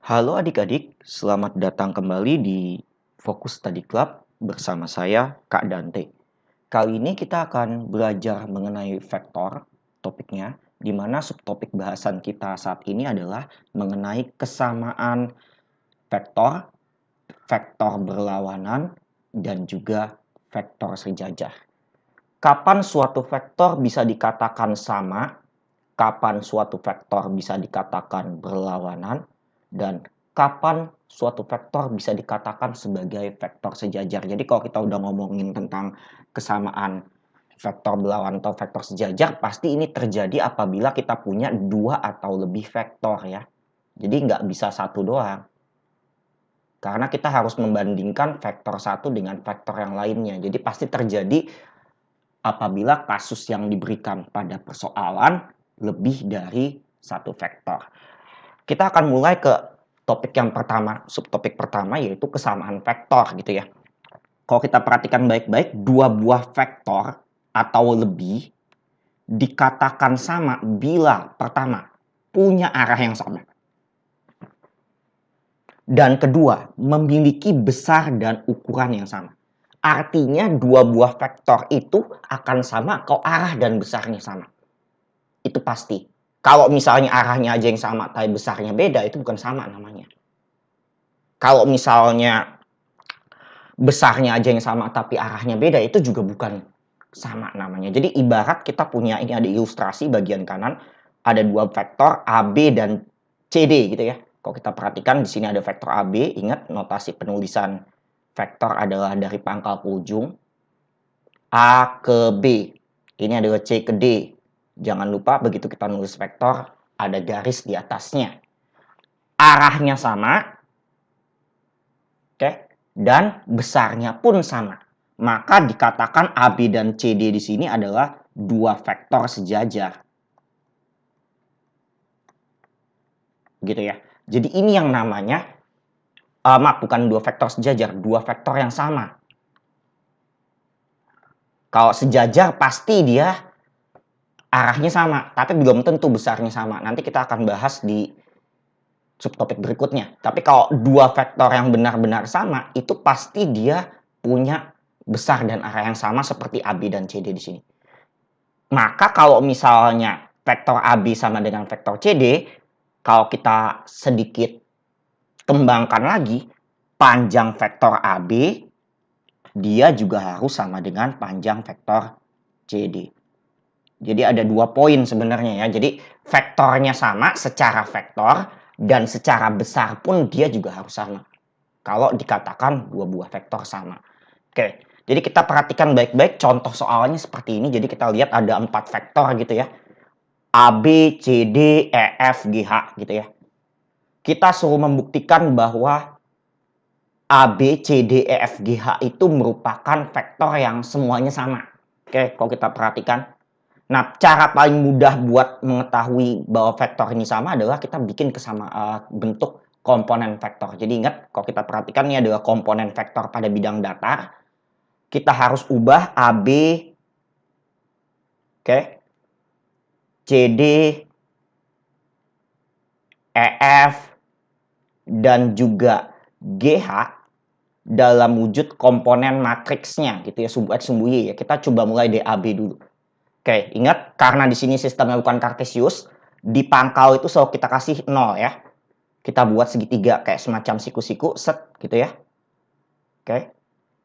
Halo adik-adik, selamat datang kembali di Fokus Study Club bersama saya, Kak Dante. Kali ini kita akan belajar mengenai vektor, topiknya, di mana subtopik bahasan kita saat ini adalah mengenai kesamaan vektor, vektor berlawanan, dan juga vektor sejajar. Kapan suatu vektor bisa dikatakan sama, kapan suatu vektor bisa dikatakan berlawanan, dan kapan suatu vektor bisa dikatakan sebagai vektor sejajar. Jadi kalau kita udah ngomongin tentang kesamaan vektor berlawanan atau vektor sejajar, pasti ini terjadi apabila kita punya dua atau lebih vektor ya. Jadi nggak bisa satu doang. Karena kita harus membandingkan vektor satu dengan vektor yang lainnya. Jadi pasti terjadi apabila kasus yang diberikan pada persoalan lebih dari satu vektor. Kita akan mulai ke topik yang pertama, subtopik pertama yaitu kesamaan vektor gitu ya. Kalau kita perhatikan baik-baik, dua buah vektor atau lebih dikatakan sama bila pertama punya arah yang sama. Dan kedua, memiliki besar dan ukuran yang sama. Artinya dua buah vektor itu akan sama kalau arah dan besarnya sama. Itu pasti. Kalau misalnya arahnya aja yang sama tapi besarnya beda, itu bukan sama namanya. Kalau misalnya besarnya aja yang sama tapi arahnya beda, itu juga bukan sama namanya. Jadi ibarat kita punya, ini ada ilustrasi bagian kanan, ada dua vektor AB dan CD gitu ya. Kalau kita perhatikan di sini ada vektor AB, ingat notasi penulisan vektor adalah dari pangkal ke ujung A ke B. Ini adalah C ke D. Jangan lupa begitu kita nulis vektor ada garis di atasnya. Arahnya sama, oke, dan besarnya pun sama. Maka dikatakan AB dan CD di sini adalah dua vektor sejajar. Gitu ya. Jadi ini yang namanya, bukan dua vektor sejajar, dua vektor yang sama. Kalau sejajar pasti dia arahnya sama, tapi belum tentu besarnya sama. Nanti kita akan bahas di subtopik berikutnya. Tapi kalau dua vektor yang benar-benar sama, itu pasti dia punya besar dan arah yang sama seperti AB dan CD di sini. Maka kalau misalnya vektor AB sama dengan vektor CD, kalau kita sedikit kembangkan lagi, panjang vektor AB dia juga harus sama dengan panjang vektor CD. Jadi ada dua poin sebenarnya ya. Jadi vektornya sama secara vektor dan secara besar pun dia juga harus sama. Kalau dikatakan dua buah vektor sama. Oke, jadi kita perhatikan baik-baik contoh soalnya seperti ini. Jadi kita lihat ada 4 vektor gitu ya. A, B, C, D, E, F, G, H gitu ya. Kita suruh membuktikan bahwa A, B, C, D, E, F, G, H itu merupakan vektor yang semuanya sama. Oke, kalau kita perhatikan. Nah, cara paling mudah buat mengetahui bahwa vektor ini sama adalah kita bikin bentuk komponen vektor. Jadi ingat, kalau kita perhatikan ini adalah komponen vektor pada bidang datar. Kita harus ubah AB, oke, CD, EF, dan juga GH dalam wujud komponen matriksnya gitu ya, sumbu X, sumbu Y ya. Kita coba mulai DAB dulu. Oke, ingat karena di sini sistemnya bukan kartesius, di pangkal itu selalu kita kasih 0 ya. Kita buat segitiga kayak semacam siku-siku, set gitu ya. Oke.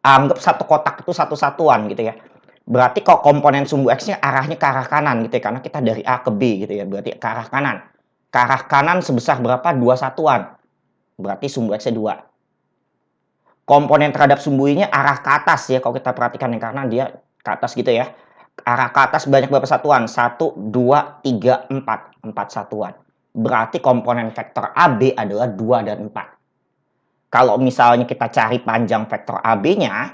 Anggap satu kotak itu satu satuan gitu ya. Berarti kalau komponen sumbu X-nya arahnya ke arah kanan gitu ya, karena kita dari A ke B gitu ya, berarti ke arah kanan. Ke arah kanan sebesar berapa? 2 satuan. Berarti sumbu X-nya 2. Komponen terhadap sumbu Y-nya arah ke atas ya, kalau kita perhatikan ya, karena dia ke atas gitu ya. Arah ke atas banyak berapa satuan? 1, 2, 3, 4. 4 satuan. Berarti komponen vektor AB adalah 2 dan 4. Kalau misalnya kita cari panjang vektor AB-nya,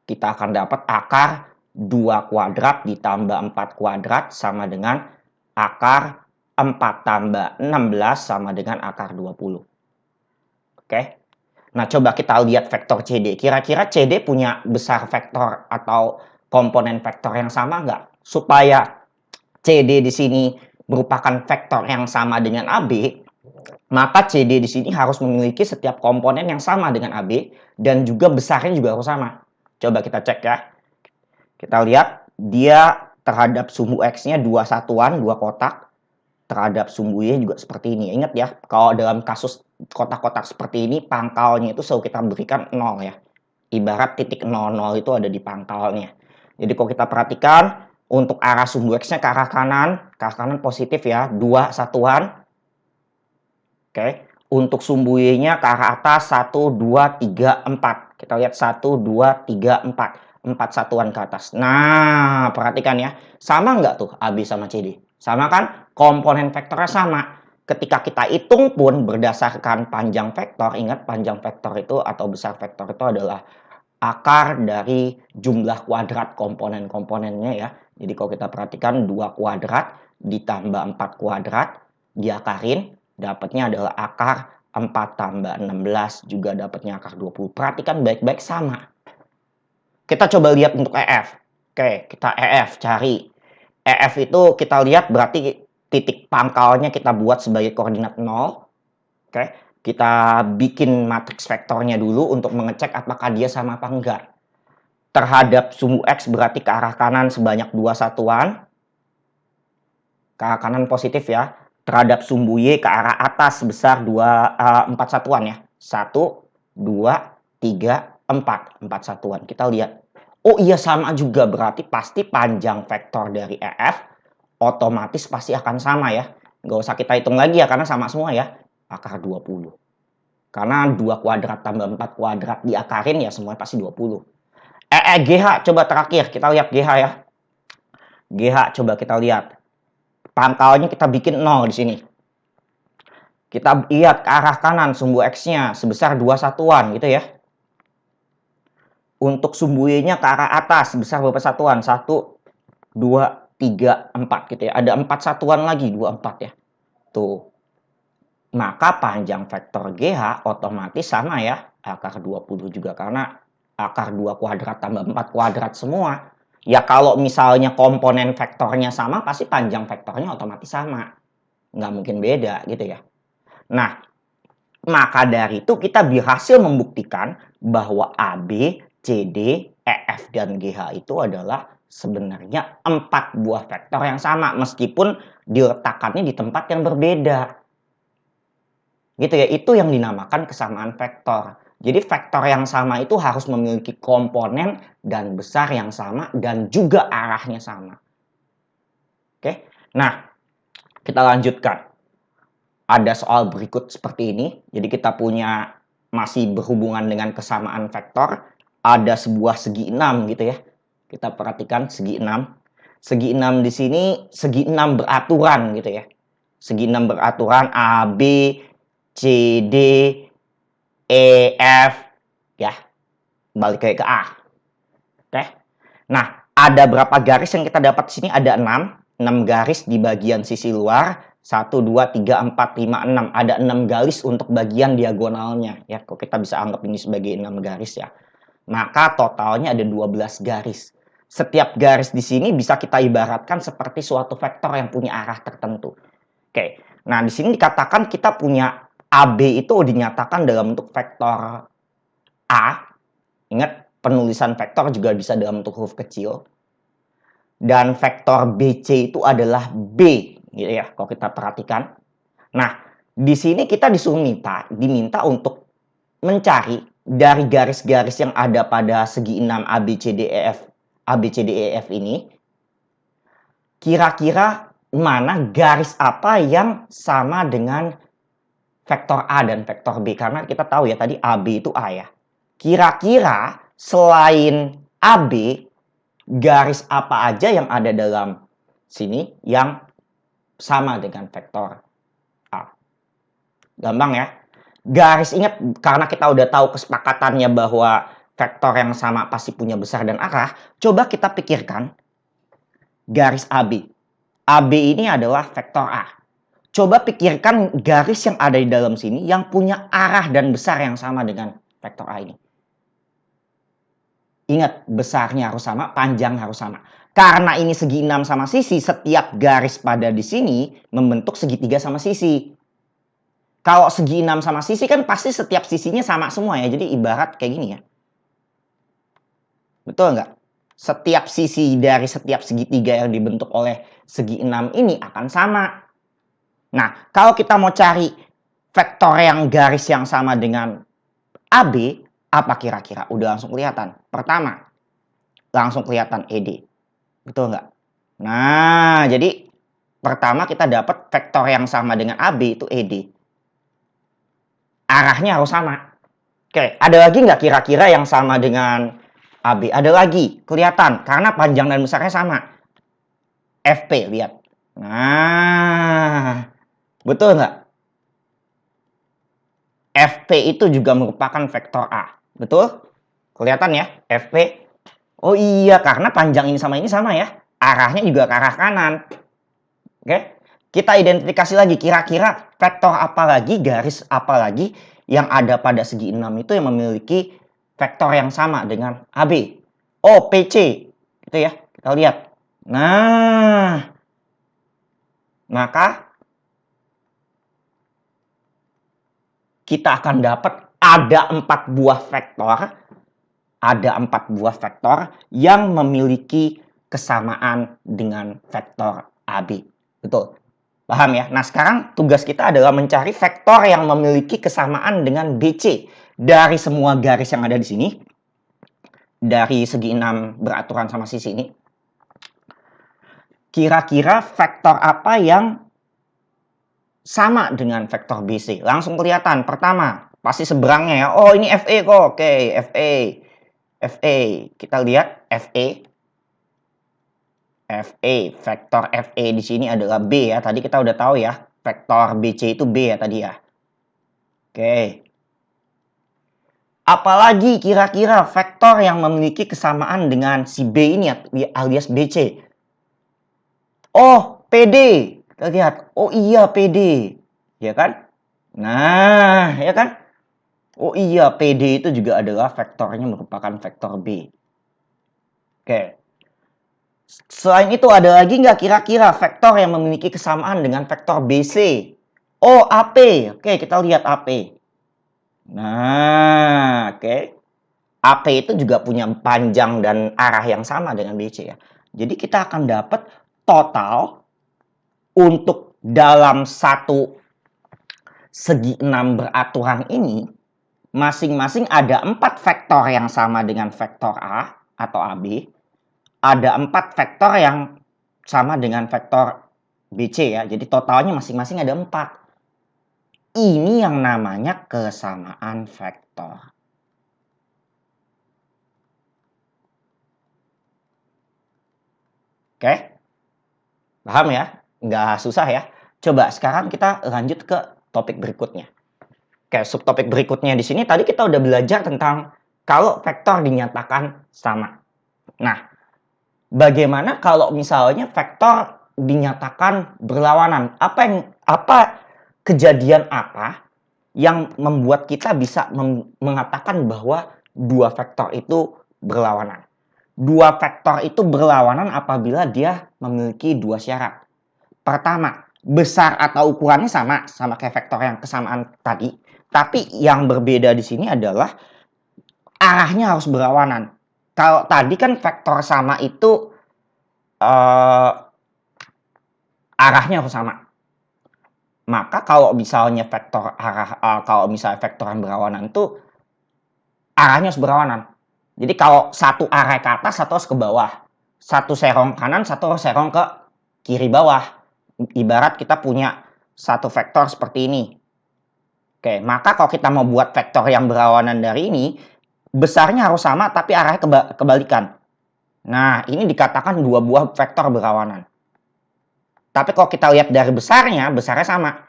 kita akan dapat akar 2 kuadrat ditambah 4 kuadrat sama dengan akar 4 tambah 16 sama dengan akar 20. Oke. Nah, coba kita lihat vektor CD. Kira-kira CD punya besar vektor atau komponen vektor yang sama nggak? Supaya CD di sini merupakan vektor yang sama dengan AB, Maka CD di sini harus memiliki setiap komponen yang sama dengan AB dan juga besarnya juga harus sama. Coba kita cek ya. Kita lihat dia terhadap sumbu X-nya 2 satuan, 2 kotak. Terhadap sumbu Y juga seperti ini. Ingat ya, kalau dalam kasus kotak-kotak seperti ini, pangkalnya itu selalu kita berikan 0 ya. Ibarat titik 00 itu ada di pangkalnya. Jadi kalau kita perhatikan, untuk arah sumbu X-nya ke arah kanan positif ya, 2 satuan. Oke. Untuk sumbu Y-nya ke arah atas, 1, 2, 3, 4. Kita lihat 1, 2, 3, 4. 4 satuan ke atas. Nah, perhatikan ya. Sama nggak tuh AB sama CD? Sama kan? Komponen vektornya sama. Ketika kita hitung pun berdasarkan panjang vektor, ingat panjang vektor itu atau besar vektor itu adalah akar dari jumlah kuadrat komponen-komponennya ya. Jadi kalau kita perhatikan 2 kuadrat ditambah 4 kuadrat diakarin, dapatnya adalah akar 4 tambah 16 juga dapatnya akar 20. Perhatikan baik-baik sama. Kita coba lihat untuk EF. Oke, kita EF cari. EF itu kita lihat berarti titik pangkalnya kita buat sebagai koordinat 0. Oke, kita bikin matriks vektornya dulu untuk mengecek apakah dia sama apa enggak. Terhadap sumbu X berarti ke arah kanan sebanyak 2 satuan. Ke arah kanan positif ya. Terhadap sumbu Y ke arah atas sebesar 4 satuan ya. 1, 2, 3, 4. 4 satuan. Kita lihat. Oh iya sama juga. Berarti pasti panjang vektor dari EF otomatis pasti akan sama ya. Nggak usah kita hitung lagi ya karena sama semua ya. Akar 20. Karena 2 kuadrat tambah 4 kuadrat diakarin ya semuanya pasti 20. GH coba terakhir. Kita lihat GH ya. GH coba kita lihat. Pangkalnya kita bikin 0 di sini. Kita lihat ke arah kanan sumbu X-nya sebesar 2 satuan gitu ya. Untuk sumbu Y-nya ke arah atas sebesar berapa satuan? 1, 2, 3, 4 gitu ya. Ada 4 satuan lagi, 2, 4 ya. Tuh. Maka panjang vektor GH otomatis sama ya. Akar 20 juga karena akar 2 kuadrat tambah 4 kuadrat semua. Ya kalau misalnya komponen vektornya sama, pasti panjang vektornya otomatis sama. Nggak mungkin beda gitu ya. Nah, maka dari itu kita berhasil membuktikan bahwa AB, CD, EF, dan GH itu adalah sebenarnya 4 buah vektor yang sama. Meskipun diletakkannya di tempat yang berbeda. Gitu ya, itu yang dinamakan kesamaan vektor. Jadi vektor yang sama itu harus memiliki komponen dan besar yang sama dan juga arahnya sama. Oke, nah kita lanjutkan. Ada soal berikut seperti ini. Jadi kita punya masih berhubungan dengan kesamaan vektor. Ada sebuah segi 6 gitu ya. Kita perhatikan segi 6. Segi 6 di sini segi 6 beraturan gitu ya. Segi 6 beraturan A, B, C, D, E, F, ya, balik ke A. Oke. Nah, ada berapa garis yang kita dapat di sini? Ada 6. 6 garis di bagian sisi luar. 1, 2, 3, 4, 5, 6. Ada 6 garis untuk bagian diagonalnya. Ya, kok kita bisa anggap ini sebagai 6 garis ya. Maka totalnya ada 12 garis. Setiap garis di sini bisa kita ibaratkan seperti suatu vektor yang punya arah tertentu. Oke. Nah, di sini dikatakan kita punya AB itu dinyatakan dalam bentuk vektor A. Ingat, penulisan vektor juga bisa dalam bentuk huruf kecil. Dan vektor BC itu adalah B, gitu ya, kalau kita perhatikan. Nah, di sini kita disuruh diminta untuk mencari dari garis-garis yang ada pada segi 6 ABCDEF ini, kira-kira mana garis apa yang sama dengan vektor A dan vektor B. Karena kita tahu ya tadi AB itu A ya. Kira-kira selain AB, garis apa aja yang ada dalam sini yang sama dengan vektor A. Gampang ya. Garis, ingat, karena kita udah tahu kesepakatannya bahwa vektor yang sama pasti punya besar dan arah. Coba kita pikirkan garis AB. AB ini adalah vektor A. Coba pikirkan garis yang ada di dalam sini yang punya arah dan besar yang sama dengan vektor A ini. Ingat, besarnya harus sama, panjang harus sama. Karena ini segi 6 sama sisi, setiap garis pada di sini membentuk segitiga sama sisi. Kalau segi 6 sama sisi kan pasti setiap sisinya sama semua ya. Jadi ibarat kayak gini ya. Betul nggak? Setiap sisi dari setiap segitiga yang dibentuk oleh segi 6 ini akan sama. Nah, kalau kita mau cari vektor yang garis yang sama dengan AB, apa kira-kira? Udah langsung kelihatan. Pertama, langsung kelihatan ED. Betul nggak? Nah, jadi pertama kita dapat vektor yang sama dengan AB itu ED. Arahnya harus sama. Oke, ada lagi nggak kira-kira yang sama dengan AB? Ada lagi, kelihatan. Karena panjang dan besarnya sama. FP, lihat. Nah, betul nggak? FP itu juga merupakan vektor A. Betul? Kelihatan ya, FP. Oh iya, karena panjang ini sama ya. Arahnya juga ke arah kanan. Oke, kita identifikasi lagi. Kira-kira vektor apa lagi, garis apa lagi yang ada pada segi 6 itu yang memiliki vektor yang sama dengan AB. Oh, PC. Gitu ya, kita lihat. Nah, maka kita akan dapat ada 4 buah vektor. Ada 4 buah vektor yang memiliki kesamaan dengan vektor AB. Betul. Paham ya? Nah, sekarang tugas kita adalah mencari vektor yang memiliki kesamaan dengan BC. Dari semua garis yang ada di sini, dari segi 6 beraturan sama sisi ini, kira-kira vektor apa yang sama dengan vektor BC? Langsung kelihatan. Pertama, pasti seberangnya ya. Oh, ini FE kok. Oke, FE. FE. Kita lihat FE. FE, vektor FE di sini adalah B ya. Tadi kita udah tahu ya, vektor BC itu B ya tadi ya. Oke. Apalagi kira-kira vektor yang memiliki kesamaan dengan si B ini alias BC? Oh, PD. Kita lihat. Oh iya, PD. Ya kan? Nah, ya kan? Oh iya, PD itu juga adalah vektornya merupakan vektor B. Oke. Selain itu ada lagi nggak kira-kira vektor yang memiliki kesamaan dengan vektor BC? Oh, AP. Oke, kita lihat AP. Nah, oke. AP itu juga punya panjang dan arah yang sama dengan BC ya. Jadi kita akan dapat total untuk dalam satu segi 6 beraturan ini, masing-masing ada 4 vektor yang sama dengan vektor A atau AB. Ada 4 vektor yang sama dengan vektor BC ya. Jadi totalnya masing-masing ada 4. Ini yang namanya kesamaan vektor. Oke? Paham ya? Nggak susah ya. Coba sekarang kita lanjut ke topik berikutnya. Oke, subtopik berikutnya di sini tadi kita udah belajar tentang kalau vektor dinyatakan sama. Nah, bagaimana kalau misalnya vektor dinyatakan berlawanan? Apa kejadian apa yang membuat kita bisa mengatakan bahwa dua vektor itu berlawanan? Dua vektor itu berlawanan apabila dia memiliki dua syarat. Pertama, besar atau ukurannya sama kayak vektor yang kesamaan tadi. Tapi yang berbeda di sini adalah arahnya harus berlawanan. Kalau tadi kan vektor sama itu arahnya harus sama. Maka kalau misalnya vektor vektor yang berlawanan itu arahnya harus berlawanan. Jadi kalau satu arah ke atas, satu harus ke bawah. Satu serong kanan, satu harus serong ke kiri bawah. Ibarat kita punya satu vektor seperti ini. Oke, maka kalau kita mau buat vektor yang berlawanan dari ini, besarnya harus sama tapi arahnya kebalikan. Nah, ini dikatakan dua buah vektor berlawanan. Tapi kalau kita lihat dari besarnya sama.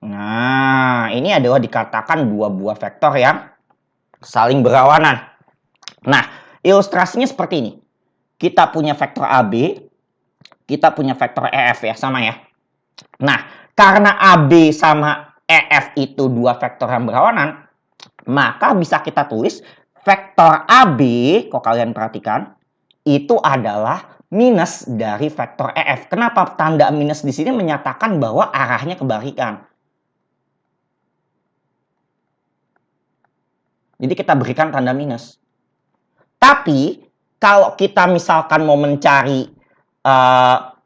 Nah, ini adalah dikatakan dua buah vektor yang saling berlawanan. Nah, ilustrasinya seperti ini. Kita punya vektor AB, kita punya vektor EF ya, sama ya. Nah, karena AB sama EF itu dua vektor yang berlawanan, maka bisa kita tulis vektor AB, kok kalian perhatikan, itu adalah minus dari vektor EF. Kenapa tanda minus di sini menyatakan bahwa arahnya kebalikan? Jadi kita berikan tanda minus. Tapi kalau kita misalkan mau mencari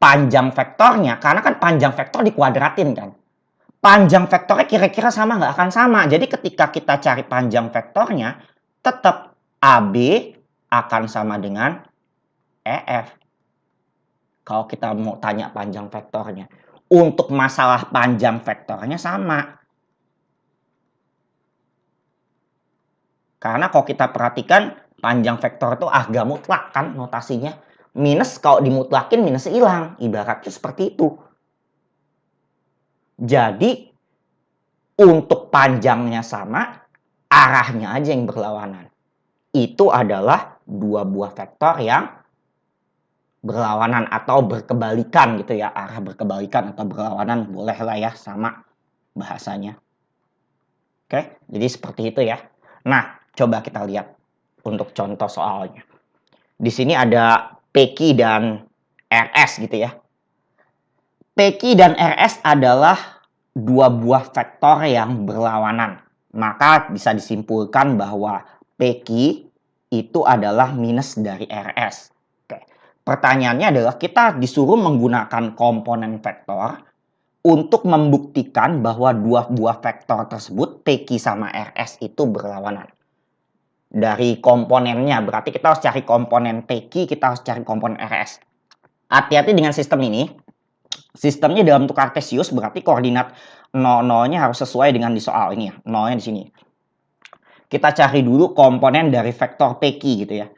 panjang vektornya, karena kan panjang vektor dikuadratin kan. Panjang vektornya kira-kira sama nggak? Akan sama. Jadi ketika kita cari panjang vektornya, tetap AB akan sama dengan EF. Kalau kita mau tanya panjang vektornya. Untuk masalah panjang vektornya sama. Karena kalau kita perhatikan, panjang vektor itu agak mutlak kan notasinya. Minus kalau dimutlakin minus hilang. Ibaratnya seperti itu. Jadi, untuk panjangnya sama, arahnya aja yang berlawanan. Itu adalah dua buah vektor yang berlawanan atau berkebalikan gitu ya. Arah berkebalikan atau berlawanan boleh lah ya sama bahasanya. Oke, jadi seperti itu ya. Nah, coba kita lihat untuk contoh soalnya. Di sini ada PQ dan RS gitu ya. PQ dan RS adalah dua buah vektor yang berlawanan. Maka bisa disimpulkan bahwa PQ itu adalah minus dari RS. Oke. Pertanyaannya adalah kita disuruh menggunakan komponen vektor untuk membuktikan bahwa dua buah vektor tersebut PQ sama RS itu berlawanan. Dari komponennya, berarti kita harus cari komponen PQ, kita harus cari komponen RS. Hati-hati dengan sistem ini. Sistemnya dalam bentuk kartesius, berarti koordinat 0,0-nya harus sesuai dengan di soal ini ya. 0-nya di sini. Kita cari dulu komponen dari vektor PQ gitu ya.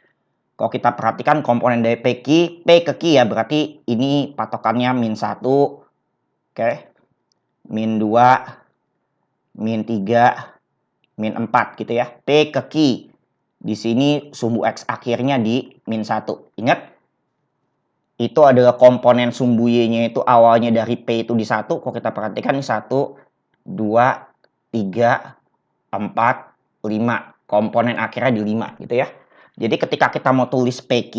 Kalau kita perhatikan komponen dari PQ, P ke Q ya, berarti ini patokannya min 1, oke, min 2, min 3, min 4 gitu ya. P ke Q. Di sini sumbu X akhirnya di min 1. Ingat, itu adalah komponen sumbu Y-nya itu awalnya dari P itu di 1. Kalau kita perhatikan ini 1, 2, 3, 4, 5. Komponen akhirnya di 5 gitu ya. Jadi ketika kita mau tulis PQ,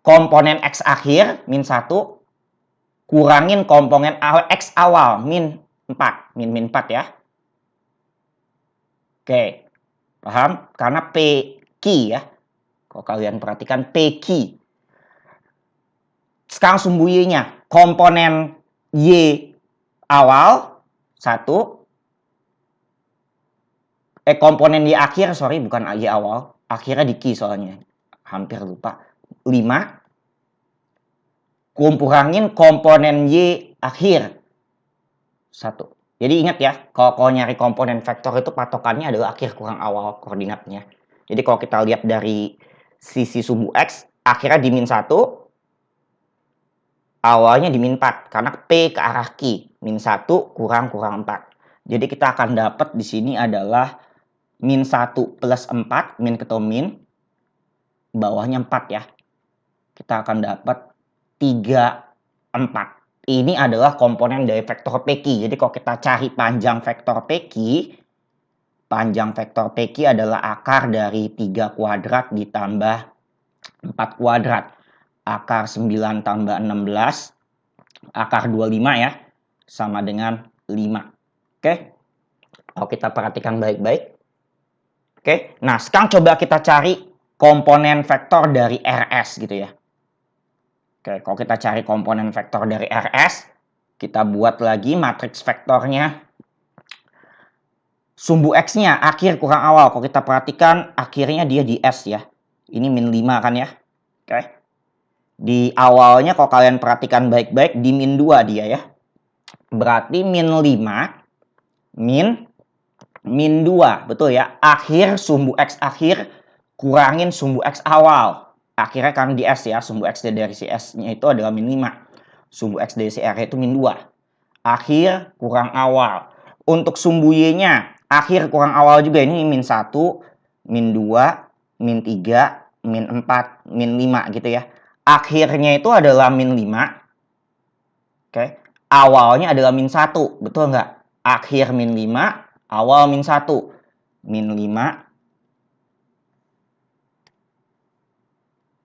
komponen X akhir min 1, kurangin komponen X awal min 4. Min 4 ya. Oke, paham? Karena PQ ya. Kalau kalian perhatikan PQ. Sekarang sumbu Y-nya. Komponen Y awal 1. Komponen Y akhir, sorry bukan Y awal. Akhirnya di Q soalnya. Hampir lupa. 5. Kurangin komponen Y akhir. 1. Jadi ingat ya, kalau nyari komponen vektor itu patokannya adalah akhir kurang awal koordinatnya. Jadi kalau kita lihat dari sisi sumbu X, akhirnya di min 1, awalnya di min 4. Karena P ke arah Q. Min 1 kurang 4. Jadi kita akan dapat di sini adalah min 1 plus 4. Min ketemu min. Bawahnya 4 ya. Kita akan dapat 3, 4. Ini adalah komponen dari vektor PQ. Jadi kalau kita cari panjang vektor PQ, panjang vektor PQ adalah akar dari 3 kuadrat ditambah 4 kuadrat. Akar 9 tambah 16, akar 25 ya, sama dengan 5. Oke? Kalau kita perhatikan baik-baik. Oke, nah sekarang coba kita cari komponen vektor dari RS gitu ya. Oke, kalau kita cari komponen vektor dari RS, kita buat lagi matriks vektornya. Sumbu X-nya akhir kurang awal. Kalau kita perhatikan akhirnya dia di S ya. Ini min 5 kan ya. Oke. Di awalnya kalau kalian perhatikan baik-baik di min 2 dia ya. Berarti min 5 min 2. Betul ya. Akhir sumbu X akhir kurangin sumbu X awal. Akhirnya kan di S ya. Sumbu X dari si S-nya itu adalah min 5. Sumbu X dari si R itu min 2. Akhir kurang awal. Untuk sumbu Y-nya akhir kurang awal juga. Ini min 1, min 2, min 3, min 4, min 5 gitu ya. Akhirnya itu adalah min 5. Oke. Awalnya adalah min 1. Betul nggak? Akhir min 5, awal min 1. Min 5,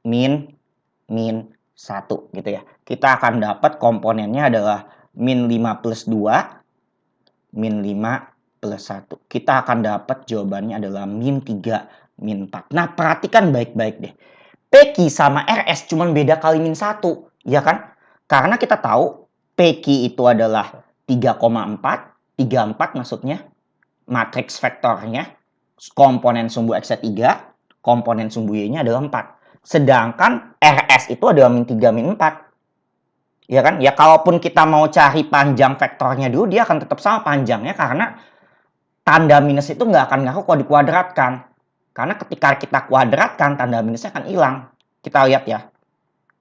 min 1 gitu ya. Kita akan dapat komponennya adalah min 5 plus 2, min 5 plus 1. Kita akan dapat jawabannya adalah min 3, min 4. Nah, perhatikan baik-baik deh. PQ sama RS cuma beda kali min 1, ya kan? Karena kita tahu PQ itu adalah 3,4, 34 maksudnya, matriks vektornya, komponen sumbu X-nya 3, komponen sumbu Y-nya adalah 4. Sedangkan RS itu adalah min 3, min 4. Ya kan? Ya kalaupun kita mau cari panjang vektornya dulu, dia akan tetap sama panjangnya karena tanda minus itu nggak akan ngaruh kalau dikuadratkan. Karena ketika kita kuadratkan, tanda minusnya akan hilang. Kita lihat ya,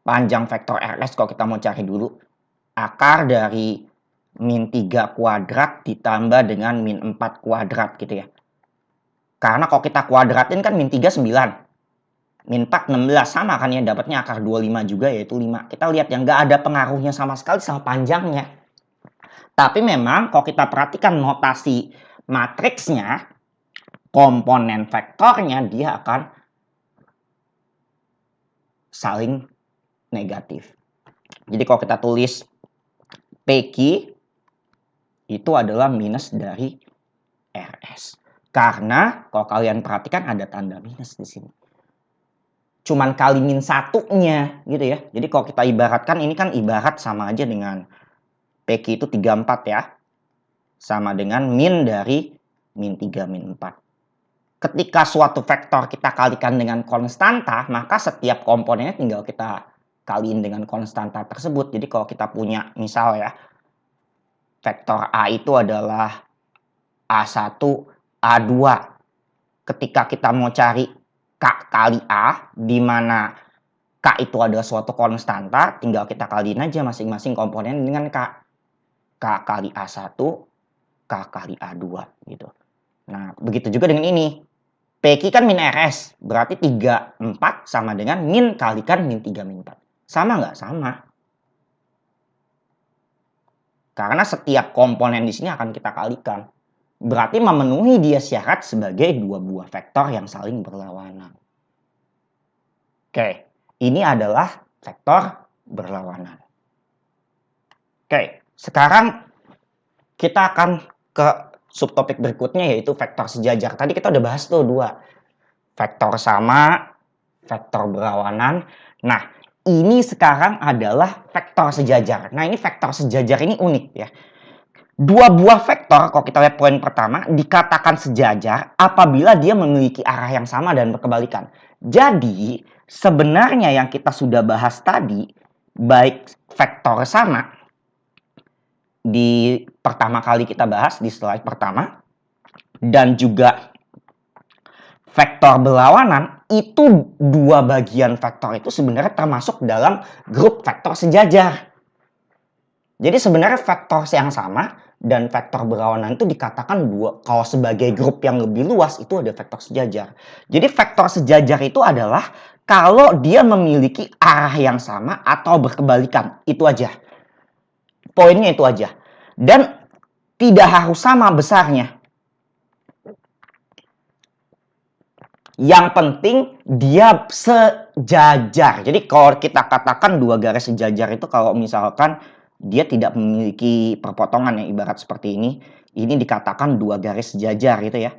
panjang vektor RS kalau kita mau cari dulu. Akar dari min 3 kuadrat ditambah dengan min 4 kuadrat gitu ya. Karena kalau kita kuadratin kan min 3 9. Min 4 16 sama kan ya, dapatnya akar 25 juga yaitu 5. Kita lihat yang nggak ada pengaruhnya sama sekali sama panjangnya. Tapi memang kalau kita perhatikan notasi matriksnya, komponen vektornya dia akan saling negatif. Jadi kalau kita tulis PQ itu adalah minus dari RS. Karena kalau kalian perhatikan ada tanda minus di sini. Cuman kali min 1-nya gitu ya. Jadi kalau kita ibaratkan ini kan ibarat sama aja dengan PQ itu 34 ya. Sama dengan min dari min 3 min 4. Ketika suatu vektor kita kalikan dengan konstanta, maka setiap komponennya tinggal kita kaliin dengan konstanta tersebut. Jadi kalau kita punya misal ya, vektor A itu adalah A1, A2. Ketika kita mau cari K kali A, di mana K itu adalah suatu konstanta, tinggal kita kaliin aja masing-masing komponen dengan K. K kali A1, K kali A2 gitu. Nah, begitu juga dengan ini. PQ kan min RS, berarti 3, 4 sama dengan min kalikan min 3, min 4. Sama nggak? Sama. Karena setiap komponen di sini akan kita kalikan. Berarti memenuhi dia syarat sebagai dua buah vektor yang saling berlawanan. Oke, ini adalah vektor berlawanan. Oke, sekarang kita akan ke subtopik berikutnya yaitu vektor sejajar. Tadi kita udah bahas tuh dua. Vektor sama, vektor berlawanan. Nah, ini sekarang adalah vektor sejajar. Nah, ini vektor sejajar ini unik ya. Dua buah vektor, kalau kita lihat poin pertama, dikatakan sejajar apabila dia memiliki arah yang sama dan berkebalikan. Jadi, sebenarnya yang kita sudah bahas tadi, baik vektor sama, di pertama kali kita bahas, di slide pertama, dan juga vektor berlawanan, itu dua bagian vektor itu sebenarnya termasuk dalam grup vektor sejajar. Jadi sebenarnya vektor yang sama dan vektor berlawanan itu dikatakan dua, kalau sebagai grup yang lebih luas itu ada vektor sejajar. Jadi vektor sejajar itu adalah kalau dia memiliki arah yang sama atau berkebalikan. Itu aja. Poinnya itu aja. Dan tidak harus sama besarnya. Yang penting dia sejajar. Jadi kalau kita katakan dua garis sejajar itu kalau misalkan dia tidak memiliki perpotongan ya, ibarat seperti ini dikatakan dua garis sejajar gitu ya.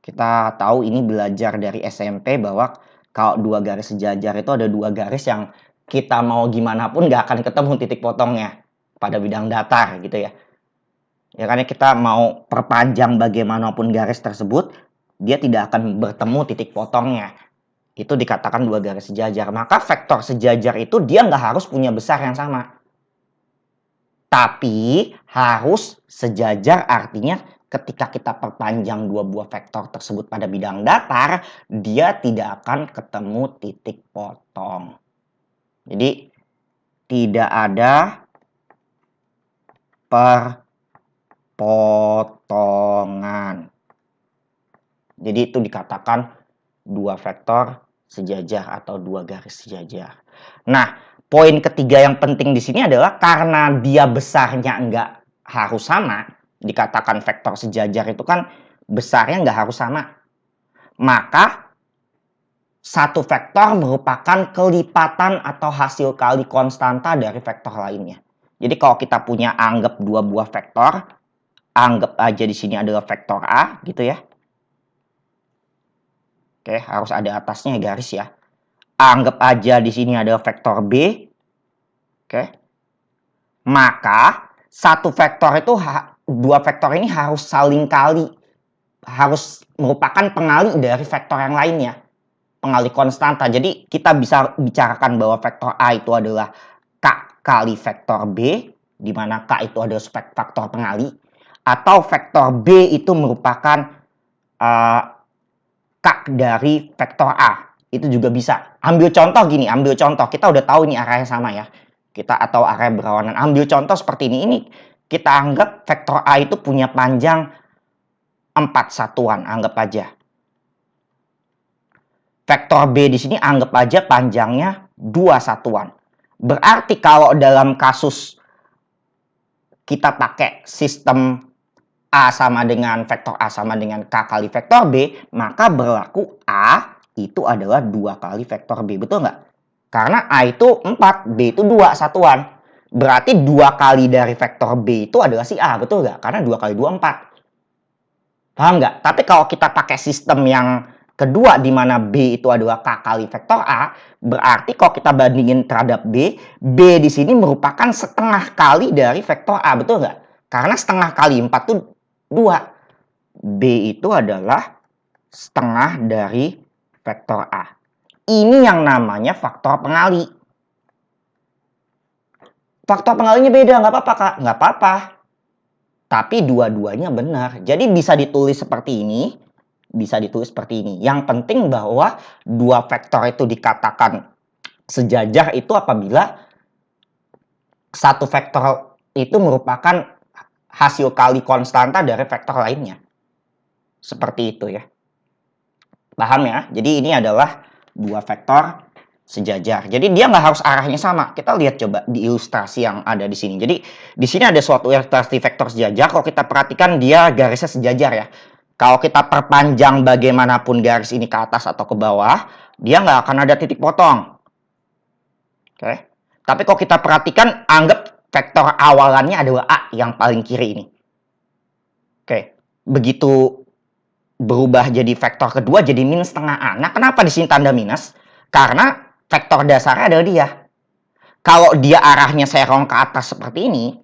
Kita tahu ini belajar dari SMP bahwa kalau dua garis sejajar itu ada dua garis yang kita mau gimana pun gak akan ketemu titik potongnya pada bidang datar gitu ya. Ya karena kita mau perpanjang bagaimanapun garis tersebut, dia tidak akan bertemu titik potongnya. Itu dikatakan dua garis sejajar. Maka vektor sejajar itu dia nggak harus punya besar yang sama. Tapi harus sejajar artinya ketika kita perpanjang dua buah vektor tersebut pada bidang datar, dia tidak akan ketemu titik potong. Jadi tidak ada perpotongan. Jadi itu dikatakan dua vektor sejajar atau dua garis sejajar. Nah, poin ketiga yang penting di sini adalah karena dia besarnya nggak harus sama, dikatakan vektor sejajar itu kan besarnya nggak harus sama. Maka satu vektor merupakan kelipatan atau hasil kali konstanta dari vektor lainnya. Jadi kalau kita punya anggap dua buah vektor, anggap aja di sini adalah vektor A gitu ya. Oke, harus ada atasnya garis ya. Anggap aja di sini ada vektor B. Oke. Maka satu vektor itu dua vektor ini harus saling kali, harus merupakan pengali dari vektor yang lainnya, pengali konstanta. Jadi kita bisa bicarakan bahwa vektor A itu adalah K kali vektor B, di mana K itu adalah faktor pengali, atau vektor B itu merupakan K dari vektor A. Itu juga bisa. Ambil contoh gini, ambil contoh. Kita udah tahu ini arahnya sama ya. Kita atau arah berlawanan. Ambil contoh seperti ini. Ini kita anggap vektor A itu punya panjang 4 satuan, anggap aja. Vektor B di sini anggap aja panjangnya 2 satuan. Berarti kalau dalam kasus kita pakai sistem A sama dengan vektor A sama dengan K kali vektor B, maka berlaku A itu adalah 2 kali vektor B. Betul nggak? Karena A itu 4, B itu 2 satuan. Berarti 2 kali dari vektor B itu adalah si A. Betul nggak? Karena 2 kali 2, 4. Paham nggak? Tapi kalau kita pakai sistem yang kedua di mana B itu adalah K kali vektor A, berarti kalau kita bandingin terhadap B, B di sini merupakan setengah kali dari vektor A. Betul nggak? Karena setengah kali 4 itu 2. B itu adalah setengah dari vektor A. Ini yang namanya faktor pengali. Faktor pengalinya beda, nggak apa-apa Kak? Nggak apa-apa. Tapi dua-duanya benar. Jadi bisa ditulis seperti ini, bisa ditulis seperti ini. Yang penting bahwa dua vektor itu dikatakan sejajar itu apabila satu vektor itu merupakan hasil kali konstanta dari vektor lainnya. Seperti itu ya. Paham ya? Jadi ini adalah dua vektor sejajar. Jadi dia nggak harus arahnya sama. Kita lihat coba di ilustrasi yang ada di sini. Jadi di sini ada suatu ilustrasi vektor sejajar. Kalau kita perhatikan dia garisnya sejajar ya. Kalau kita perpanjang bagaimanapun garis ini ke atas atau ke bawah, dia nggak akan ada titik potong. Oke. Tapi kalau kita perhatikan, anggap vektor awalannya adalah A yang paling kiri ini. Oke. Begitu berubah jadi vektor kedua jadi minus setengah A. Nah, kenapa di sini tanda minus? Karena vektor dasarnya adalah dia. Kalau dia arahnya serong ke atas seperti ini,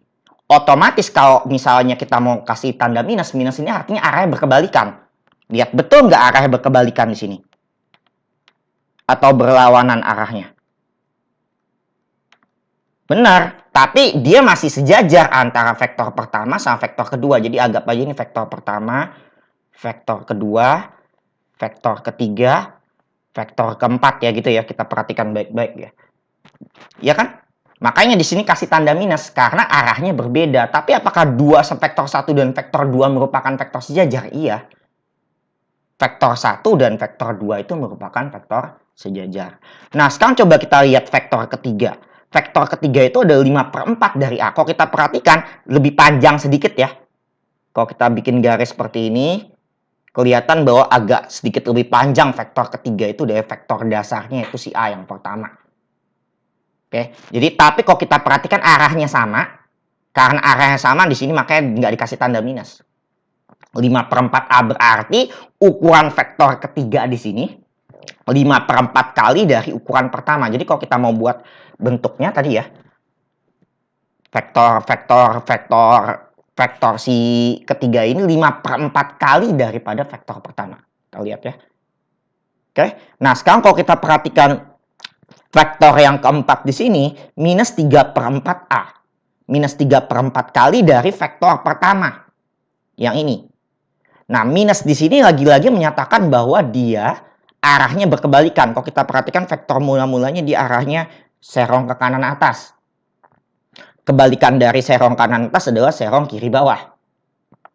otomatis kalau misalnya kita mau kasih tanda minus, minus ini artinya arahnya berkebalikan. Lihat, betul nggak arahnya berkebalikan di sini? Atau berlawanan arahnya? Benar, tapi dia masih sejajar antara vektor pertama sama vektor kedua. Jadi anggap aja ini vektor pertama, vektor kedua, vektor ketiga, vektor keempat ya gitu ya. Kita perhatikan baik-baik ya. Ya kan? Makanya di sini kasih tanda minus karena arahnya berbeda. Tapi apakah vektor 1 dan vektor 2 merupakan vektor sejajar? Iya. Vektor 1 dan vektor 2 itu merupakan vektor sejajar. Nah, sekarang coba kita lihat vektor ketiga. Vektor ketiga itu ada 5/4 dari A. Kalau kita perhatikan, lebih panjang sedikit ya. Kalau kita bikin garis seperti ini, kelihatan bahwa agak sedikit lebih panjang vektor ketiga itu dari vektor dasarnya, itu si A yang pertama. Oke, jadi tapi kalau kita perhatikan arahnya sama, karena arahnya sama di sini makanya nggak dikasih tanda minus. 5/4 A berarti ukuran vektor ketiga di sini 5/4 kali dari ukuran pertama. Jadi kalau kita mau buat bentuknya tadi ya, vektor si ketiga ini 5/4 kali daripada vektor pertama. Kita lihat ya. Oke, nah sekarang kalau kita perhatikan vektor yang keempat di sini minus 3/4 A. Minus 3/4 kali dari vektor pertama. Yang ini. Nah, minus di sini lagi-lagi menyatakan bahwa dia arahnya berkebalikan. Kalau kita perhatikan vektor mula-mulanya di arahnya serong ke kanan atas. Kebalikan dari serong kanan atas adalah serong kiri bawah.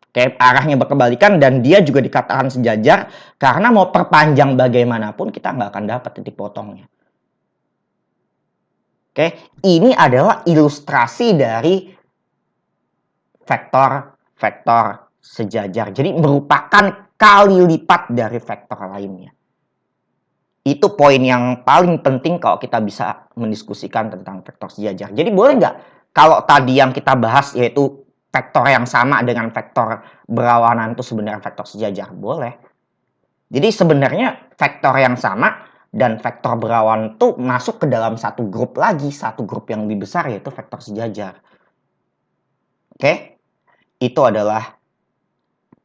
Oke, arahnya berkebalikan dan dia juga dikatakan sejajar karena mau perpanjang bagaimanapun kita nggak akan dapat titik potongnya. Oke, ini adalah ilustrasi dari vektor sejajar. Jadi merupakan kali lipat dari vektor lainnya. Itu poin yang paling penting kalau kita bisa mendiskusikan tentang vektor sejajar. Jadi boleh nggak kalau tadi yang kita bahas yaitu vektor yang sama dengan vektor berlawanan itu sebenarnya vektor sejajar? Boleh. Jadi sebenarnya vektor yang sama dan vektor berlawanan itu masuk ke dalam satu grup lagi, satu grup yang lebih besar yaitu vektor sejajar. Oke? Itu adalah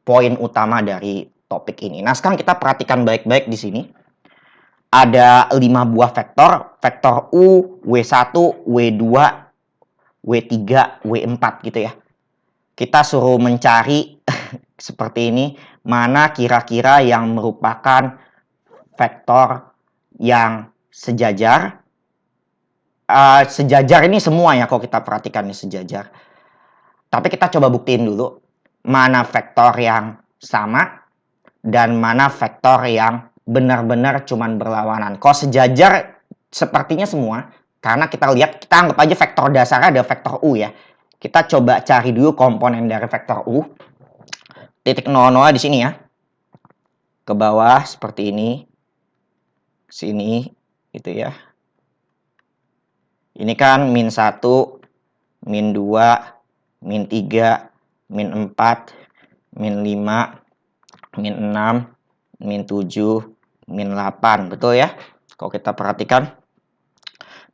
poin utama dari topik ini. Nah, sekarang kita perhatikan baik-baik di sini. Ada 5 buah vektor, vektor U, W1, W2, W3, W4 gitu ya. Kita suruh mencari seperti ini, mana kira-kira yang merupakan vektor yang sejajar. Sejajar ini semua ya, kalau kita perhatikan ini sejajar. Tapi kita coba buktiin dulu, mana vektor yang sama dan mana vektor yang benar-benar cuman berlawanan. Kalau sejajar sepertinya semua, karena kita lihat, kita anggap aja vektor dasarnya ada vektor U ya. Kita coba cari dulu komponen dari vektor U. Titik 00 di sini ya. Ke bawah seperti ini. Sini gitu ya. Ini kan min 1, min 2, min 3, min 4, min 5, min 6, min 7, min 8, betul ya? Kalau kita perhatikan,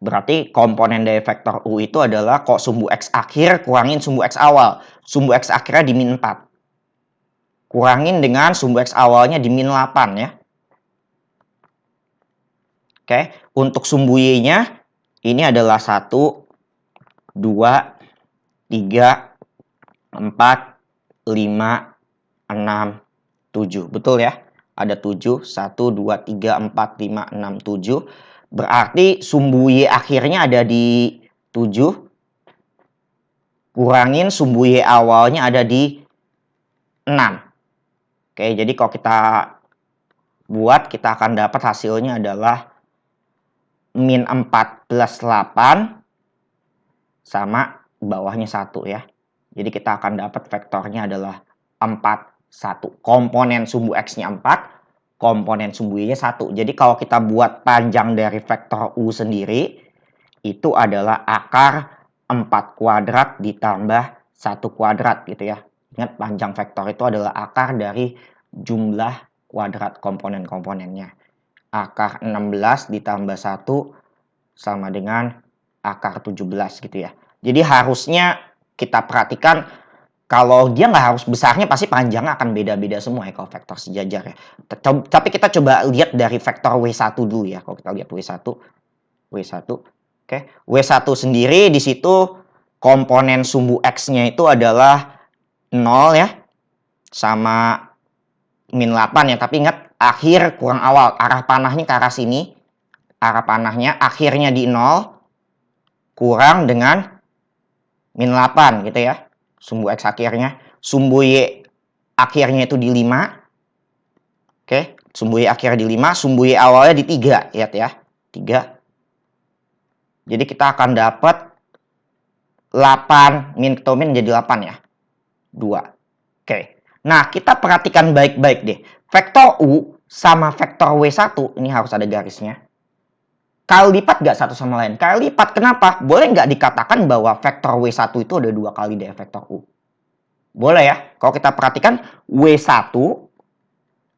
berarti komponen dari vektor U itu adalah kok sumbu X akhir kurangin sumbu X awal. Sumbu X akhirnya di min 4. Kurangin dengan sumbu X awalnya di min 8 ya. Oke, untuk sumbu Y-nya ini adalah 1, 2, 3, 4, 5, 6, 7. Betul ya? Ada 7, 1, 2, 3, 4, 5, 6, 7. Berarti sumbu Y akhirnya ada di 7. Kurangin sumbu Y awalnya ada di 6. Oke, jadi kalau kita buat, kita akan dapat hasilnya adalah min 4 plus 8 sama bawahnya 1 ya. Jadi kita akan dapat vektornya adalah 4, 1. Komponen sumbu X-nya 4, komponen sumbu Y-nya 1. Jadi kalau kita buat panjang dari vektor U sendiri, itu adalah akar 4 kuadrat ditambah 1 kuadrat gitu ya. Ingat, panjang vektor itu adalah akar dari jumlah kuadrat komponen-komponennya. Akar 16 ditambah 1 sama dengan akar 17 gitu ya. Jadi harusnya kita perhatikan, kalau dia nggak harus besarnya, pasti panjangnya akan beda-beda semua ya kalau vektor sejajar ya. Tapi kita coba lihat dari vektor W1 dulu ya. Kalau kita lihat W1. Oke. W1 sendiri di situ komponen sumbu X-nya itu adalah 0 ya. Sama min 8 ya. Tapi ingat, akhir kurang awal. Arah panahnya ke arah sini. Arah panahnya akhirnya di 0. Kurang dengan min 8 gitu ya. Sumbu X akhirnya. Sumbu Y akhirnya itu di 5. Oke. Sumbu Y akhirnya di 5. Sumbu Y awalnya di 3. Lihat ya. 3. Jadi kita akan dapat 8. Min ketemu min jadi 8 ya. 2. Oke. Nah, kita perhatikan baik-baik deh. Vektor U sama vektor W1. Ini harus ada garisnya. Kali lipat nggak satu sama lain? Kali lipat. Kenapa? Boleh nggak dikatakan bahwa vektor W1 itu ada 2 kali dari vektor U? Boleh ya. Kalau kita perhatikan, W1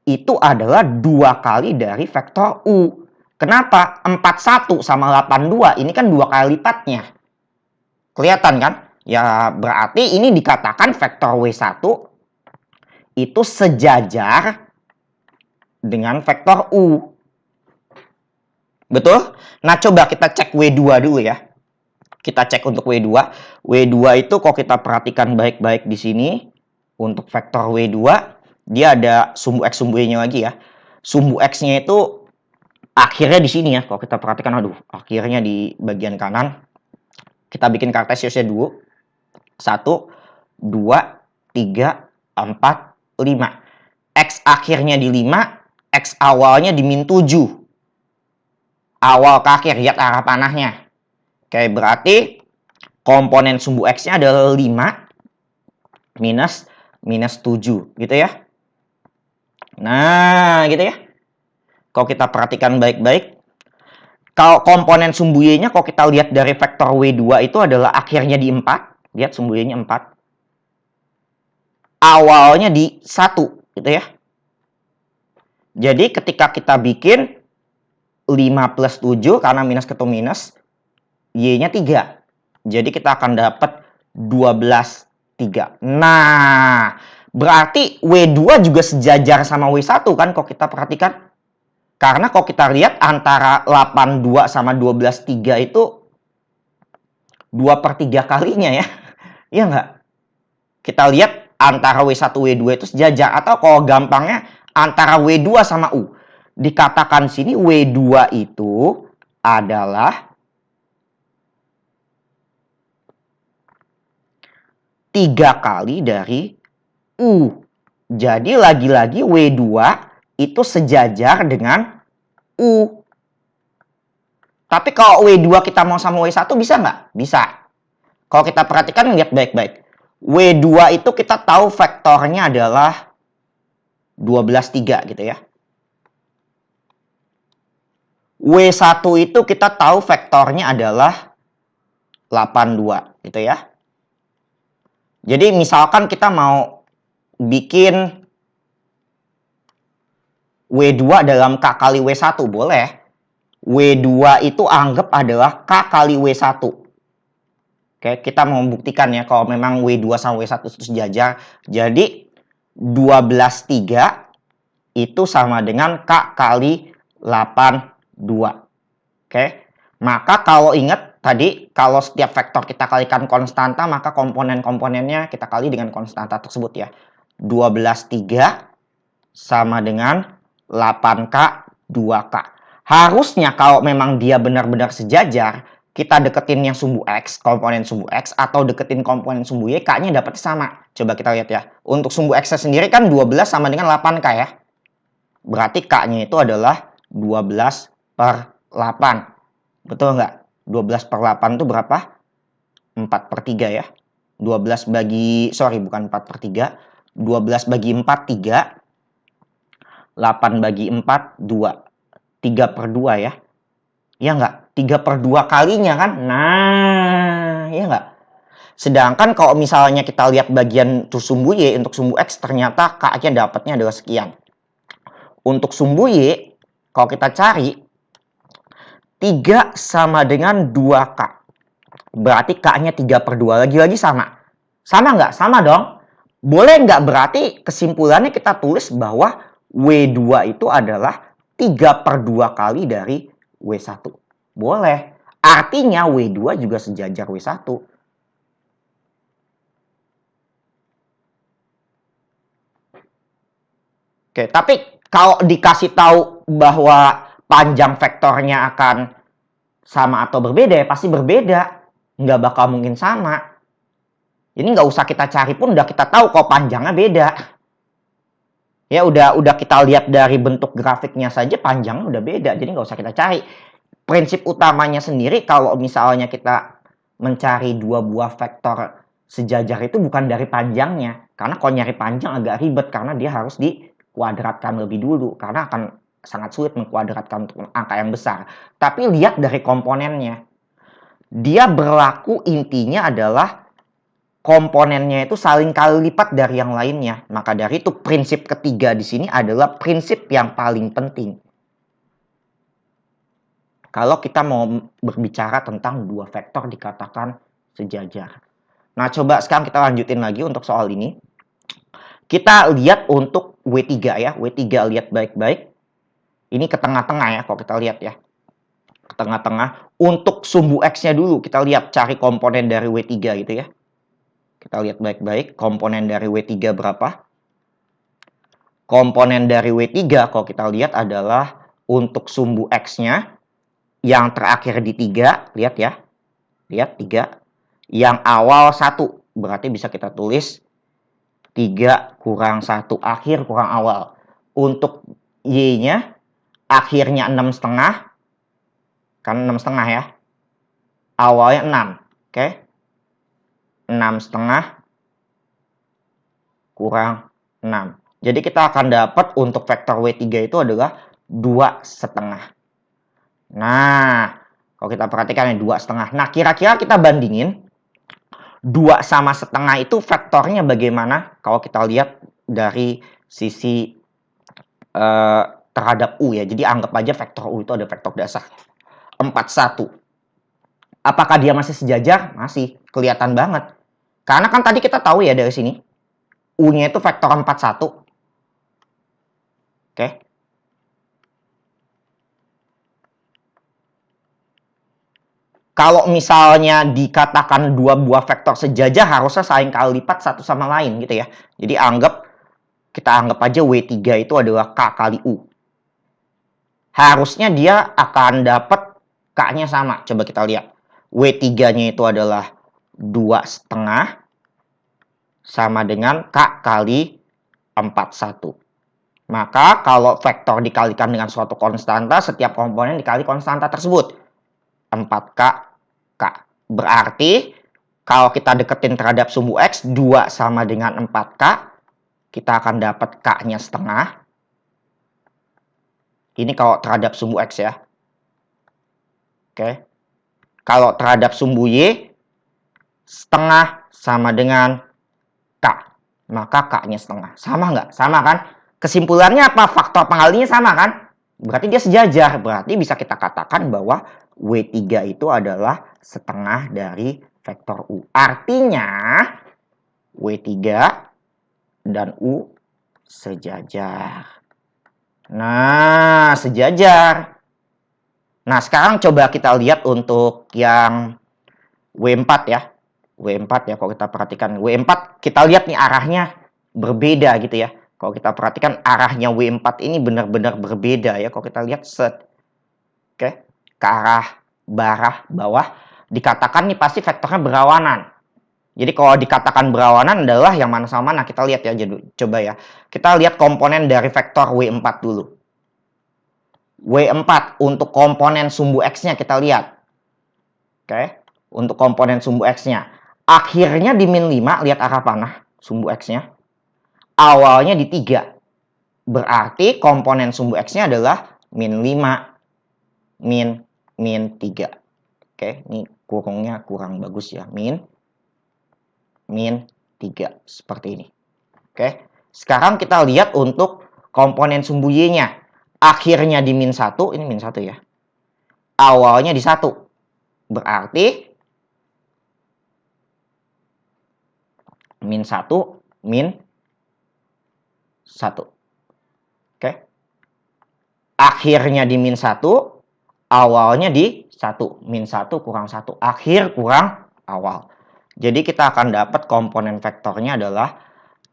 itu adalah 2 kali dari vektor U. Kenapa? 41 sama 82 ini kan 2 kali lipatnya. Kelihatan kan? Ya berarti ini dikatakan vektor W1 itu sejajar dengan vektor U. Betul? Nah, coba kita cek W2 dulu ya. Kita cek untuk W2. W2 itu kalau kita perhatikan baik-baik di sini, untuk vektor W2, dia ada sumbu X, sumbu Y-nya lagi ya. Sumbu X-nya itu akhirnya di sini ya. Kalau kita perhatikan, aduh, akhirnya di bagian kanan. Kita bikin kartesiusnya dulu. 1, 2, 3, 4, 5. X akhirnya di 5, X awalnya di min 7. Awal ke akhir, lihat arah panahnya. Oke, berarti komponen sumbu X-nya adalah 5 minus 7 gitu ya. Nah, gitu ya. Kalau kita perhatikan baik-baik, kalau komponen sumbu Y-nya kalau kita lihat dari vektor W2 itu adalah akhirnya di 4. Lihat sumbu Y-nya 4. Awalnya di 1 gitu ya. Jadi ketika kita bikin 5 plus 7 karena minus ketemu minus, Y-nya 3. Jadi kita akan dapat 12, 3. Nah, berarti W2 juga sejajar sama W1 kan kalau kita perhatikan. Karena kalau kita lihat antara 82 sama 12, 3 itu 2/3 kalinya ya. Iya nggak? Kita lihat antara W1, W2 itu sejajar. Atau kalau gampangnya antara W2 sama U. Dikatakan sini W2 itu adalah 3 kali dari U. Jadi lagi-lagi W2 itu sejajar dengan U. Tapi kalau W2 kita mau sama W1 bisa nggak? Bisa. Kalau kita perhatikan, lihat baik-baik. W2 itu kita tahu vektornya adalah 12, 3 gitu ya. W1 itu kita tahu vektornya adalah 82 gitu ya. Jadi misalkan kita mau bikin W2 dalam K kali W1, boleh. W2 itu anggap adalah K kali W1. Oke, kita mau membuktikan ya kalau memang W2 sama W1 itu sejajar. Jadi 12, 3 itu sama dengan K kali 82. Oke, maka kalau ingat tadi, kalau setiap vektor kita kalikan konstanta, maka komponen-komponennya kita kali dengan konstanta tersebut ya. 12, 3 sama dengan 8K, 2K. Harusnya kalau memang dia benar-benar sejajar, kita deketin yang sumbu X, komponen sumbu X, atau deketin komponen sumbu Y, K-nya dapetnya sama. Coba kita lihat ya. Untuk sumbu X sendiri kan 12 sama dengan 8K ya. Berarti K-nya itu adalah 12 per 8. Betul nggak? 12 per 8 itu berapa? 4/3 ya. 12 bagi, bukan 4/3. 12 bagi 4, 3. 8 bagi 4, 2. 3/2 ya. Iya nggak? 3/2 kalinya kan? Nah, iya nggak? Sedangkan kalau misalnya kita lihat bagian sumbu Y, untuk sumbu X ternyata K-nya dapatnya adalah sekian. Untuk sumbu Y, kalau kita cari, 3 sama dengan 2K. Berarti K-nya 3/2. Lagi-lagi sama. Sama nggak? Sama dong. Boleh nggak berarti kesimpulannya kita tulis bahwa W2 itu adalah 3/2 kali dari W1. Boleh. Artinya W2 juga sejajar W1. Oke, tapi kalau dikasih tahu bahwa panjang vektornya akan sama atau berbeda, ya pasti berbeda. Nggak bakal mungkin sama. Jadi nggak usah kita cari pun udah kita tahu kalau panjangnya beda. Ya udah kita lihat dari bentuk grafiknya saja panjangnya udah beda. Jadi nggak usah kita cari. Prinsip utamanya sendiri kalau misalnya kita mencari dua buah vektor sejajar itu bukan dari panjangnya. Karena kalau nyari panjang agak ribet karena dia harus dikuadratkan lebih dulu. Karena akan sangat sulit mengkuadratkan untuk angka yang besar. Tapi lihat dari komponennya. Dia berlaku intinya adalah komponennya itu saling kali lipat dari yang lainnya. Maka dari itu prinsip ketiga di sini adalah prinsip yang paling penting. Kalau kita mau berbicara tentang dua vektor dikatakan sejajar. Nah, coba sekarang kita lanjutin lagi untuk soal ini. Kita lihat untuk W3 ya. W3 lihat baik-baik. Ini ke tengah-tengah ya kalau kita lihat ya. Ke tengah-tengah. Untuk sumbu X-nya dulu kita lihat cari komponen dari W3 gitu ya. Kita lihat baik-baik komponen dari W3 berapa. Komponen dari W3 kalau kita lihat adalah untuk sumbu X-nya yang terakhir di 3. Lihat ya. Lihat 3. Yang awal 1. Berarti bisa kita tulis 3 kurang 1. Akhir kurang awal. Untuk Y-nya akhirnya 6,5. Kan 6,5 ya. Awalnya 6. Oke. 6,5 kurang 6. Jadi kita akan dapat untuk vektor W3 itu adalah 2,5. Nah, kalau kita perhatikan 2,5. Nah, kira-kira kita bandingin 2 sama setengah itu vektornya bagaimana? Kalau kita lihat dari sisi terhadap U ya. Jadi anggap aja vektor U itu ada vektor dasar 41. Apakah dia masih sejajar? Masih. Kelihatan banget. Karena kan tadi kita tahu ya dari sini. U-nya itu vektor 41. Oke. Kalau misalnya dikatakan dua buah vektor sejajar, harusnya saling kali lipat satu sama lain gitu ya. Jadi kita anggap aja W3 itu adalah K kali U. Harusnya dia akan dapat K-nya sama. Coba kita lihat. W3-nya itu adalah 2,5 sama dengan K kali 41. Maka kalau vektor dikalikan dengan suatu konstanta, setiap komponen dikali konstanta tersebut. 4K, K. Berarti kalau kita deketin terhadap sumbu X, 2 sama dengan 4K, kita akan dapat K-nya setengah. Ini kalau terhadap sumbu X ya. Oke. Kalau terhadap sumbu Y, setengah sama dengan K. Maka K-nya setengah. Sama nggak? Sama kan? Kesimpulannya apa? Faktor pengalinya sama kan? Berarti dia sejajar. Berarti bisa kita katakan bahwa W3 itu adalah setengah dari vektor U. Artinya W3 dan U sejajar. Nah, sejajar. Nah, sekarang coba kita lihat untuk yang W4 ya. W4 ya, kalau kita perhatikan. W4 kita lihat nih arahnya berbeda gitu ya. Kalau kita perhatikan arahnya W4 ini benar-benar berbeda ya. Kalau kita lihat set. Oke. Ke arah bawah. Dikatakan nih pasti vektornya berawanan. Jadi kalau dikatakan berawanan adalah yang mana sama mana. Kita lihat ya, coba ya. Kita lihat komponen dari vektor W4 dulu. W4 untuk komponen sumbu X-nya kita lihat. Oke. Untuk komponen sumbu X-nya. Akhirnya di min 5, lihat arah panah sumbu X-nya. Awalnya di 3. Berarti komponen sumbu X-nya adalah min 5, min 3. Oke, ini kurungnya kurang bagus ya. Min 3. Seperti ini. Oke. Sekarang kita lihat untuk komponen sumbu Y-nya. Akhirnya di min 1. Ini min 1 ya. Awalnya di 1. Berarti min 1, min 1. Oke. Akhirnya di min 1. Awalnya di 1. Min 1 kurang 1. Akhir kurang awal. Jadi kita akan dapat komponen vektornya adalah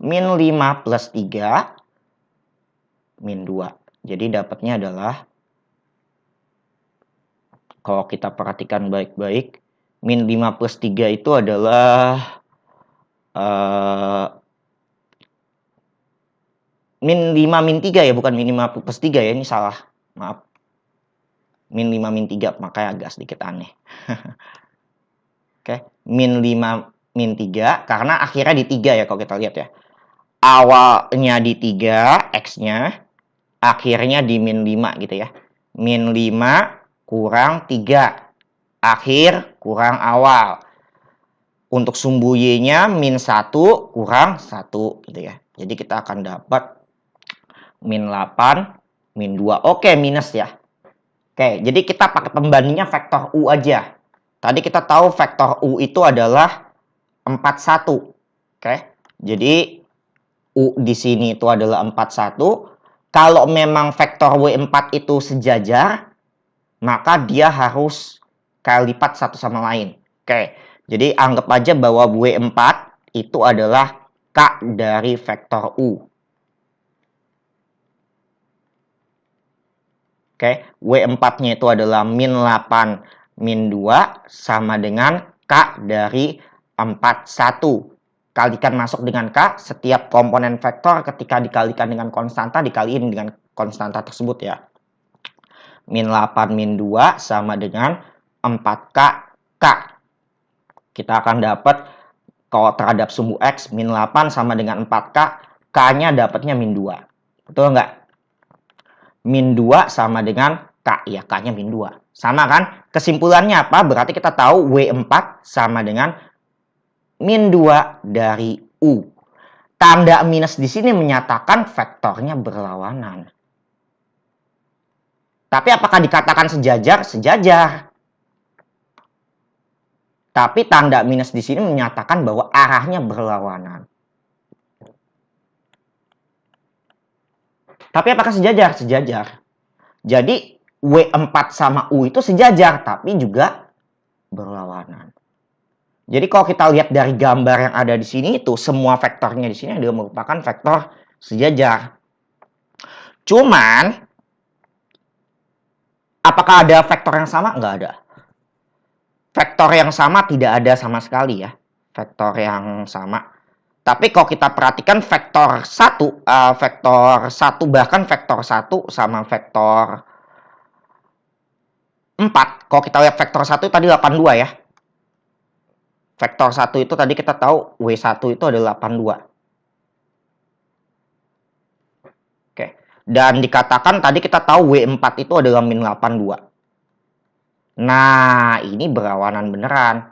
min 5 plus 3, min 2. Jadi dapatnya adalah, kalau kita perhatikan baik-baik, min 5 plus 3 itu adalah min 5 min 3 ya, bukan min 5 plus 3 ya, ini salah. Maaf. Min 5 min 3, makanya agak sedikit aneh. Oke, min 5 min 3 karena akhirnya di 3 ya kalau kita lihat ya. Awalnya di 3 X-nya, akhirnya di min 5 gitu ya. Min 5 kurang 3. Akhir kurang awal. Untuk sumbu Y-nya min 1 kurang 1 gitu ya. Jadi kita akan dapat min 8, min 2. Oke, minus ya. Oke, jadi kita pakai pembandingnya vektor U aja. Tadi kita tahu vektor U itu adalah 41. Oke, jadi U di sini itu adalah 41. Kalau memang vektor W4 itu sejajar, maka dia harus kali lipat satu sama lain. Oke, jadi anggap aja bahwa W4 itu adalah K dari vektor U. Oke, W4-nya itu adalah min 8, min 2 sama dengan K dari 41. Kalikan masuk dengan K, setiap komponen vektor ketika dikalikan dengan konstanta, dikaliin dengan konstanta tersebut ya. Min 8, min 2 sama dengan 4K, K. Kita akan dapat, kalau terhadap sumbu X, min 8 sama dengan 4K, K-nya dapatnya min 2. Betul nggak? min 2 sama dengan K. Ya, K-nya min 2. Sama kan? Kesimpulannya apa? Berarti kita tahu W4 sama dengan min 2 dari U. Tanda minus di sini menyatakan vektornya berlawanan. Tapi apakah dikatakan sejajar? Sejajar. Tapi tanda minus di sini menyatakan bahwa arahnya berlawanan. Tapi apakah sejajar? Sejajar. Jadi W4 sama U itu sejajar, tapi juga berlawanan. Jadi kalau kita lihat dari gambar yang ada di sini itu semua vektornya di sini adalah merupakan vektor sejajar. Cuman apakah ada vektor yang sama? Nggak ada. Vektor yang sama tidak ada sama sekali ya. Vektor yang sama. Tapi kalau kita perhatikan vektor 1, bahkan vektor 1 sama vektor 4. Kalau kita lihat vektor 1 tadi 82 ya. Vektor 1 itu tadi kita tahu W1 itu adalah 82. Oke. Dan dikatakan tadi kita tahu W4 itu adalah min 82. Nah, ini berlawanan beneran.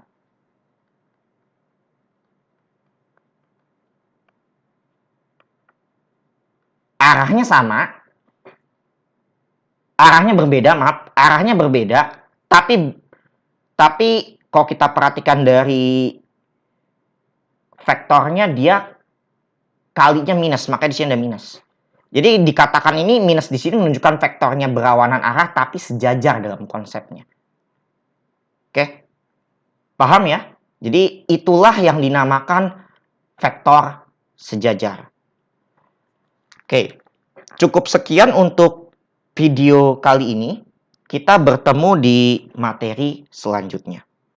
Arahnya sama. Arahnya berbeda, tapi kalau kita perhatikan dari vektornya dia kalinya minus, makanya di sini ada minus. Jadi dikatakan ini minus di sini menunjukkan vektornya berlawanan arah tapi sejajar dalam konsepnya. Oke. Paham ya? Jadi itulah yang dinamakan vektor sejajar. Oke. Cukup sekian untuk video kali ini. Kita bertemu di materi selanjutnya.